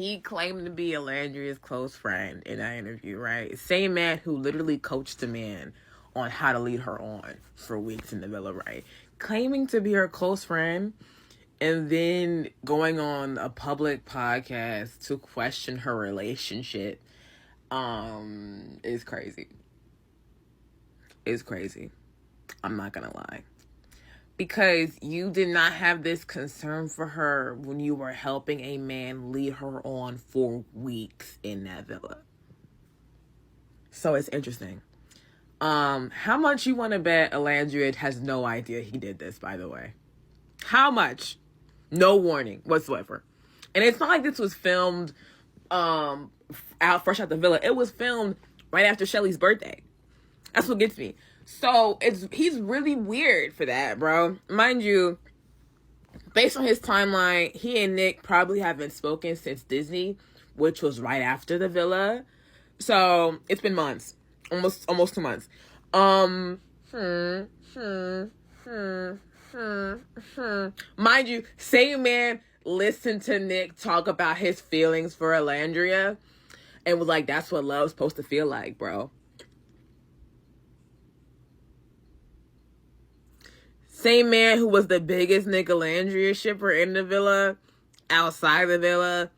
He claimed to be Alandria's close friend in that interview, right? Same man who literally coached the man on how to lead her on for weeks in the villa, right? Claiming to be her close friend and then going on a public podcast to question her relationship is crazy. It's crazy. I'm not gonna lie. Because you did not have this concern for her when you were helping a man lead her on for weeks in that villa. So it's interesting. How much you want to bet Alandria has no idea he did this, by the way? How much? No warning whatsoever. And it's not like this was filmed fresh out the villa. It was filmed right after Shelly's birthday. That's what gets me. So he's really weird for that, bro. Mind you, based on his timeline, he and Nick probably haven't spoken since Disney, which was right after the villa. So it's been months, almost 2 months. Mind you, same man listened to Nick talk about his feelings for Alandria and was like, "That's what love's supposed to feel like, bro." Same man who was the biggest Nicolandria shipper in the villa, outside the villa.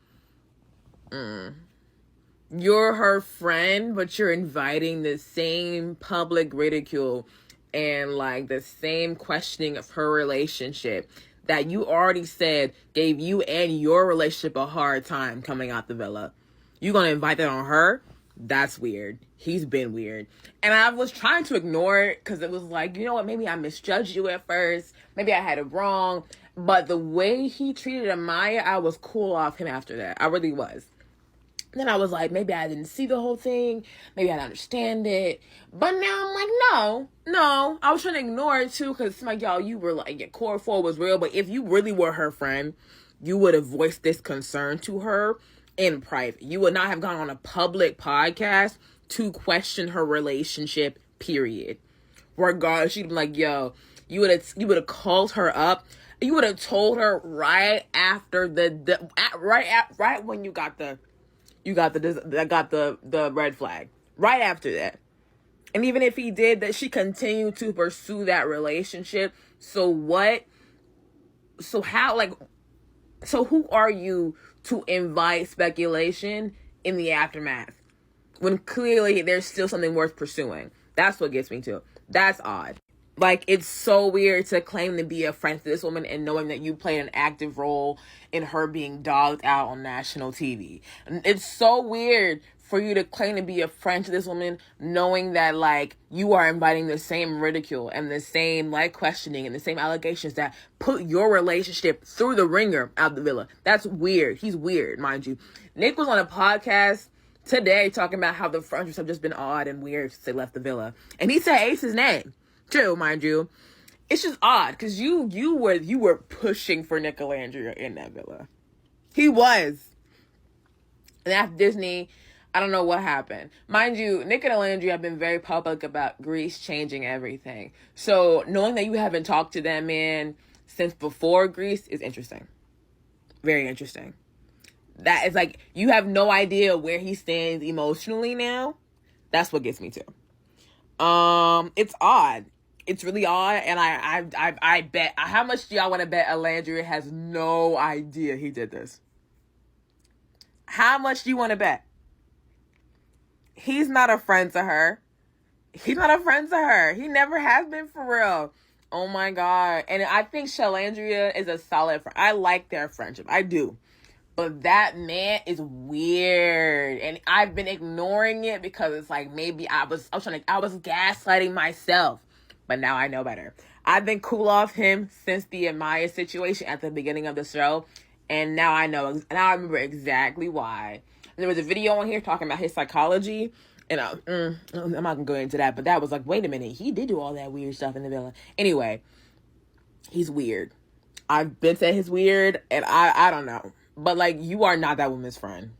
You're her friend, but you're inviting the same public ridicule and like the same questioning of her relationship that you already said gave you and your relationship a hard time coming out the villa. You gonna invite that on her? That's weird. He's been weird. And I was trying to ignore it because it was like, you know what, maybe I misjudged you at first. Maybe I had it wrong. But the way he treated Amaya, I was cool off him after that. I really was. Then I was like, maybe I didn't see the whole thing. Maybe I didn't understand it. But now I'm like, no. I was trying to ignore it too because it's like, y'all, you were like, your core 4 was real. But if you really were her friend, you would have voiced this concern to her in private. You would not have gone on a public podcast to question her relationship, period. Regardless, she'd be like, yo, you would have called her up. You would have told her right after right when you got the red flag. Right after that. And even if he did, that she continued to pursue that relationship. So what? So how, like, so who are you to invite speculation in the aftermath when clearly there's still something worth pursuing? That's what gets me too. That's odd. Like, it's so weird to claim to be a friend to this woman and knowing that you played an active role in her being dogged out on national TV. And it's so weird for you to claim to be a friend to this woman knowing that, like, you are inviting the same ridicule and the same, like, questioning and the same allegations that put your relationship through the ringer out the villa. That's weird. He's weird, mind you. Nick was on a podcast today talking about how the friendships have just been odd and weird since they left the villa. And he said Ace's name. True, mind you. It's just odd because you were pushing for Nicolandria in that villa. He was. And after Disney, I don't know what happened. Mind you, Nick and Nicolandria have been very public about Greece changing everything. So knowing that you haven't talked to that man since before Greece is interesting. Very interesting. That is like, you have no idea where he stands emotionally now. That's what gets me too. It's odd. It's really odd, and I bet. How much do y'all want to bet Alandria has no idea he did this? How much do you want to bet? He's not a friend to her. He's not a friend to her. He never has been, for real. Oh my God. And I think Shalandria is a solid friend. I like their friendship. I do. But that man is weird. And I've been ignoring it because it's like maybe I was gaslighting myself. But now I know better. I've been cool off him since the Amaya situation at the beginning of the show. And now I know. Now I remember exactly why. There was a video on here talking about his psychology. And I'm not going to go into that. But that was like, wait a minute. He did do all that weird stuff in the villa. Anyway, he's weird. I've been saying he's weird. And I don't know. But, like, you are not that woman's friend.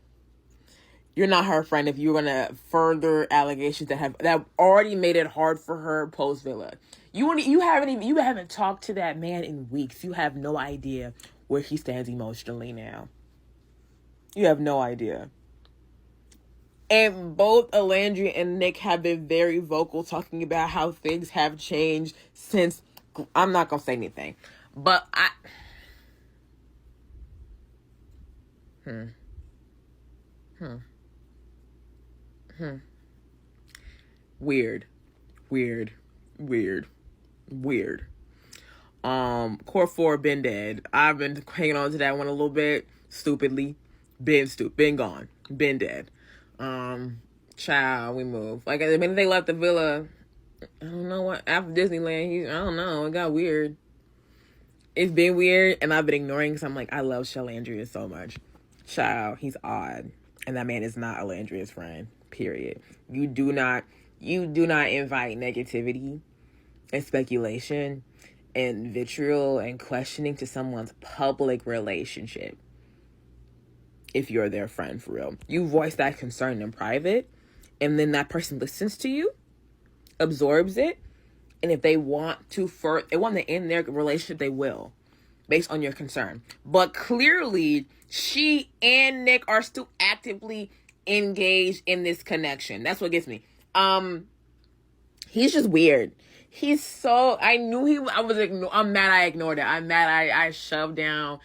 You're not her friend if you're going to further allegations that have already made it hard for her post-villa. You haven't talked to that man in weeks. You have no idea where he stands emotionally now. You have no idea. And both Alandria and Nick have been very vocal talking about how things have changed since. I'm not going to say anything. But Weird. Core 4 been dead. I've been hanging on to that one a little bit. Stupidly. Been gone. Been dead. Child, we moved. Like, the minute they left the villa, I don't know what, after Disneyland, I don't know, it got weird. It's been weird, and I've been ignoring because I'm like, I love Shalandria so much. Child, he's odd. And that man is not Alandria's friend. Period. You do not invite negativity and speculation and vitriol and questioning to someone's public relationship if you're their friend for real. You voice that concern in private, and then that person listens to you, absorbs it, and if they want to end their relationship, they will, based on your concern. But clearly, she and Nick are still actively engaged in this connection. That's what gets me. He's just weird. I'm mad I ignored it. I'm mad I shoved down